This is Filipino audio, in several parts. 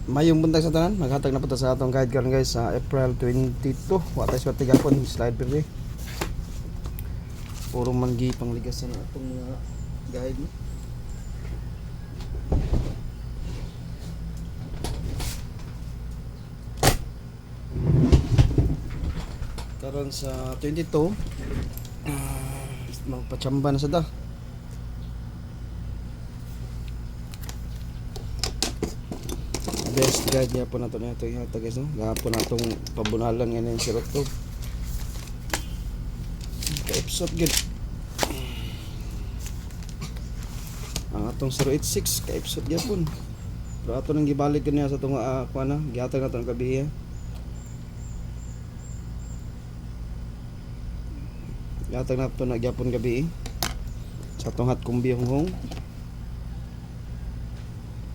Mayong buntag sa tanan, maghatag na po ta sa atong guide karon guys sa April 22. Wa tay swerte gapon slide pirmi. Puro manggi pangligasan na atong mga guide no. Karon sa 22 magpachamba na sa da. Best guide niya po nato na ito ihata guys no. Gahapon natong pabunalan ngayon si Roto. Ka-episode good. Ang atong 086 ka-episode gyapon. Pero ato nang gibalik kaniya sa tong kuana, gihatag nato ang gabi. Gihatag nato na gyapon gabi sa tong hot kumbi honghong.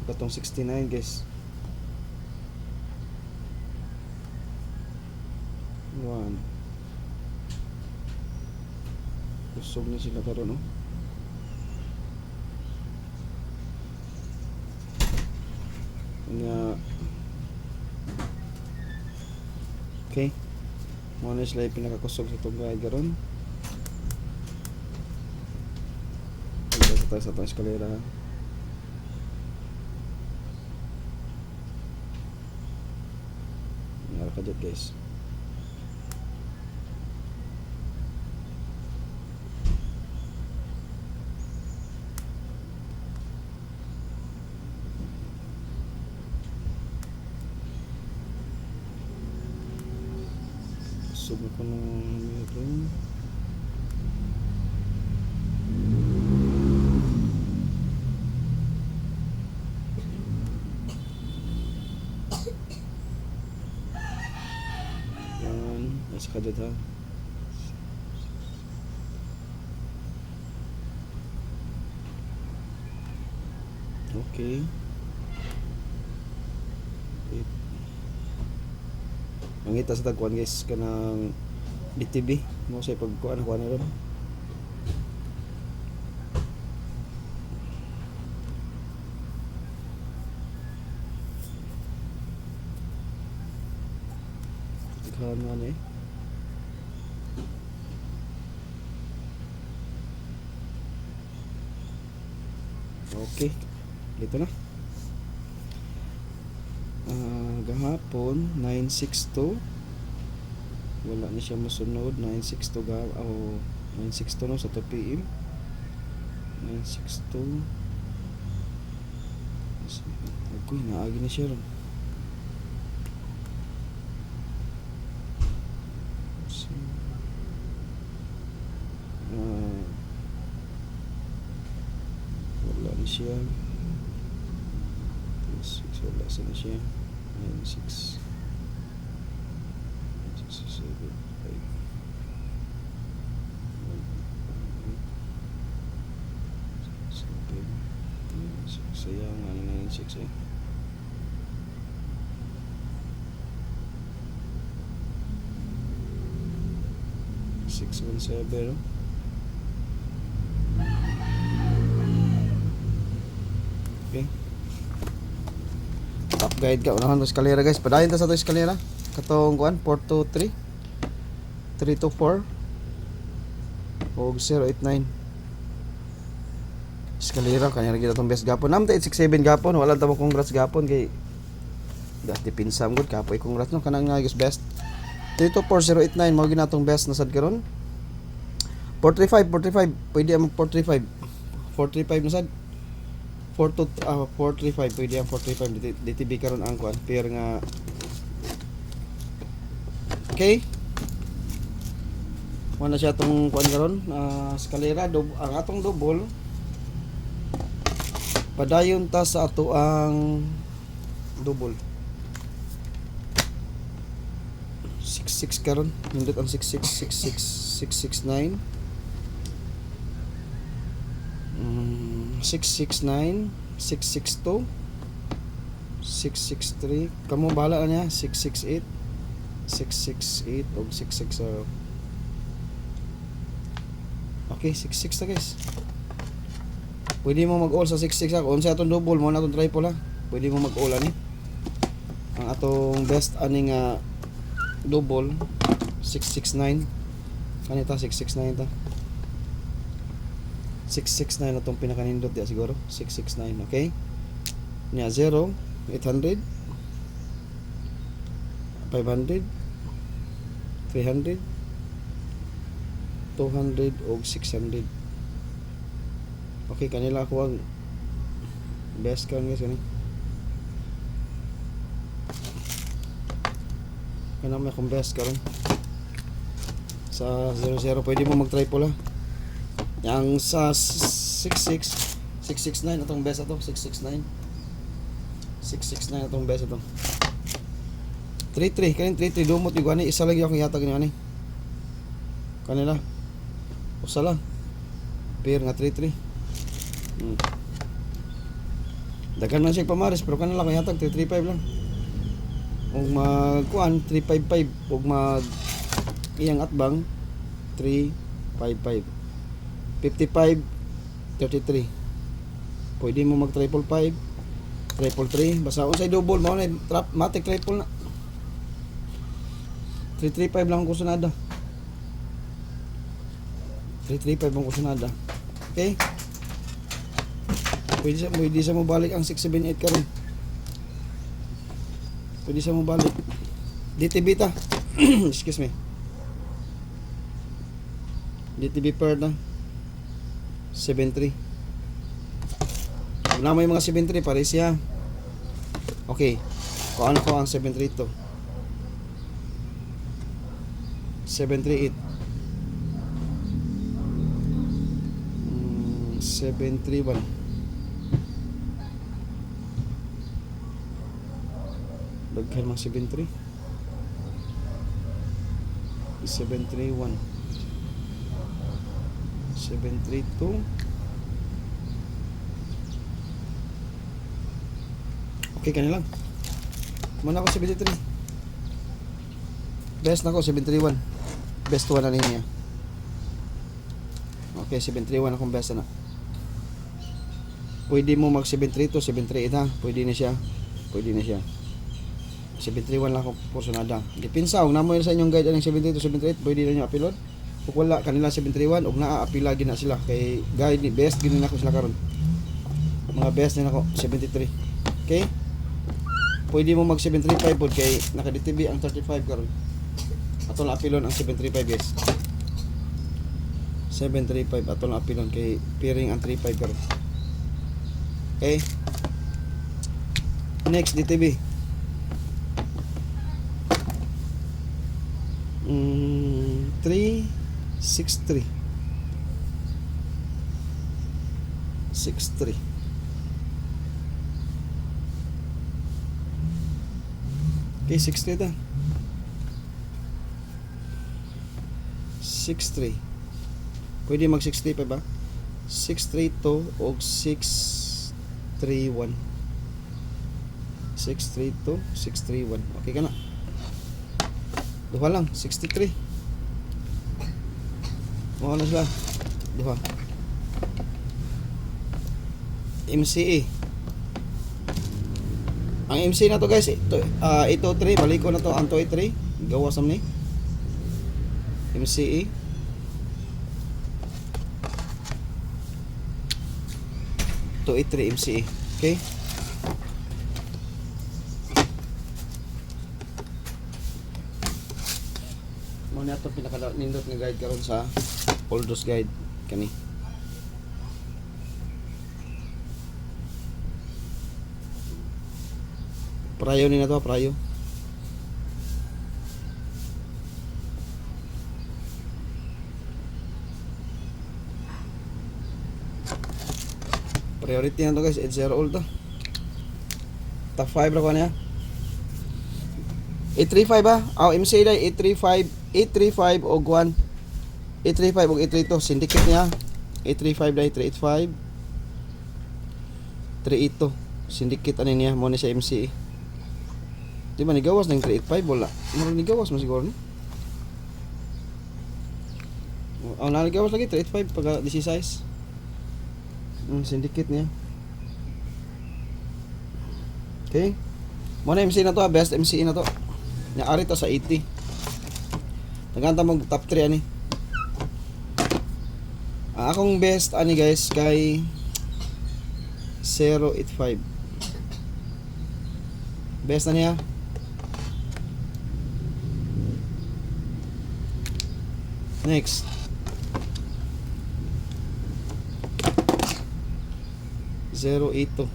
Katong 69 guys. 1 kusog na sila karon no. Nga okay mo na sila pinakakusog sa itong guide karon. Dito tayo sa itong eskalera. Nangyari ka dyan guys. Subo ko ng meron. Yan, nasa kadad ha. Okay. Mangita sa tagkuan guys kanang BTB mo sa pagkuan kuan ron. Ikaw man eh. Okay. Dito na. Gahapon 962 wala na siya masunod. 962 962 no sa 2 PM 962 ako naagi na siya ron. Wala na siya. Wala sa na siya. 9, 6 7 5 sayang ano na 9, 6 eh. Six 1 7 okay. Top guide ka unahan sa eskalera guys. Padayon ta sa to eskalera. Katong kuan 423 324 og 089. Eskalera kanya lagi datong best gapon. Nam ta 867 gapon. Wala ta mo congrats gapon kay dati pinsam gud kapoy congrats no kanang nagis best. 324089 mao ginatong best na sad karon. 435 pwede ang 435 na sad. 435 pwede ang 435 DTB karon ang kuan pair nga okay. Wala siya tong kuan karon eskalera ang atong double padayon ta sa ato ang double 66 karon nindot ang 669 669 662 663 kamo bahala na niya 668 668 o 660 okay 66 na guys. Pwede mo mag-all sa 66 ako. Kung sa itong double mo na itong triple ha. Pwede mo mag-all ani. Ang atong best ani nga double 669. Kanita 669 ta. 669 atong pinakanindot ya siguro. 669, okay? Nya 0, 800, 500, 300, 200 o 600. Okay, kanila ako ang best kan guys kani. Kana may akong best karon. Sa 00 pwede mo mag-triple ha. Yang sa 66 669 atong best ato, 669. 669 atong best ato. 33 kanin 33 dumot yung ani isa lagi akong yatag ni ani. Kanila. Usa lang. Pair nga 33. Daghan man siya pamares pero kanila kay yatag 335 lang. Ug magkuan 355 ug mag iyang atbang 355. 55 33. Pwede mo mag triple 5, triple 3, basta unsay double mao na trap matic triple na. 335 lang ko sunada. 335 ang kusunada. Okay? Pwede sa mo balik ang 678 karon. Pwede sa mo balik. DTB ta. Excuse me. DTB per na 73. Wala mo yung mga 73 pare siya. Okay. Kung ano ko ang 732. 738. 731. Daghan mga 73. 731. 732. Okay, kanilang. Mana ako 73. Best na ako 731. Best one na niya. Okay, 731 akong best na. Pwede mo mag 732, 738 ha. Pwede na siya. Pwede na siya. 731 lang ako porsyonada. Dipinsa, kung namoy sa inyong guide ang 732, 738, pwede na nyo apilod. Kung wala kanila 731, og naa-apila gina sila. Kay guide ni best, gina na ko sila karon. Mga best na ako, 73. Okay? Pwede mo mag 735 pod kay naka-DTB ang 35 karon. Ato lang apilon ang 735 guys. 735 ato lang apilon kay piring ang 35 karon. Okay? Next DTB. 363. 63. Okay, 63 ta. 63. Pwede mag 65 ba? 632 o 631. 632, 631. Okay ka na. Duha lang, 63. Mga na sila. Duha. MCE. Ang MC na to guys, ito 803, balik ko na to ang 283, gawa sa ni MCE. To 83 MCE. Okay? Mo na to pinaka-nindot nga guide karon sa Oldos guide kani. Prayo ni na to, prayo. Priority na to guys, 80 old to. Top 5 ra ko niya. 835 ba? MC day 835, 835 og 1. 835 og 832 syndicate niya. 835 day 385. 382 syndicate ani niya mo ni sa MCE. Di ba nigawas ng 385 wala. Murag nigawas mo siguro ni. Oh, naligawas lagi 385 pag DC size. Syndicate niya. Okay. Mo na MC na to, best MC na to. Naari to sa 80. Naganta mo top 3 ani. Akong best ani guys kay 085. Best na niya. Next. Zero eight to.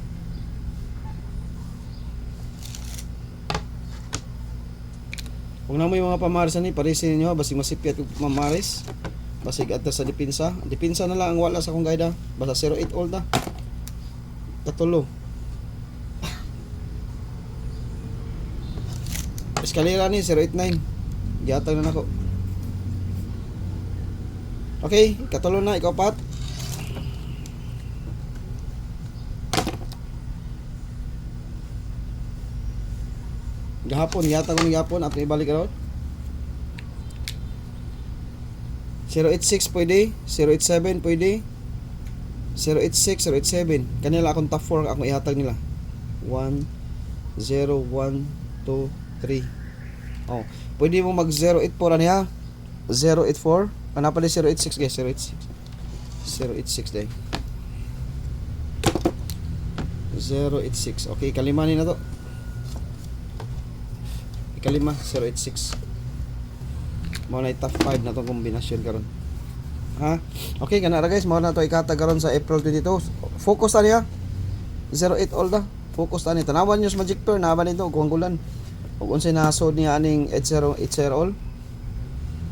Kung na mo yung mga pamarisan ni parisin niyo basig masipyat yung mamaris. Basig adta sa depensa. Depensa na lang ang wala sa akong guide. Basta 08 old na. Katulo. Eskalera ni 089. Gihatag na nako. Okay, katulo na ikaw pat. Gahapon, yata ko gahapon at ibalik raw. 086 pwede, 087 pwede. 086, 087. Kanila akong top 4 akong ihatag nila. 1 0 1 2 3. Oh, pwede mo mag 084 ani ha. 084. Kana pala 086 guys, 086. 086 day. 086. Okay, kalimanin na to. Ikalima, 086. Mao na top 5 na tong kombinasyon karon. Ha? Okay, kana ra guys, mao na to ikatag karon sa April 22. Focus ta niya. 08 all da. Focus ta ni tanawan news magic tour na ba nito kuanggulan. Ug unsay nasod niya aning 8080 all.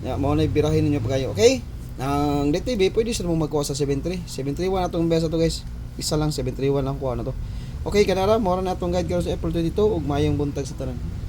Ya, mao na birahin ninyo pagayo. Okay? Nang DTV pwede sila mo magkuha sa 73. 731 atong best to guys. Isa lang 731 lang kuha na to. Okay, kana ra mao na atong guide karon sa April 22 ug mayong buntag sa tanan.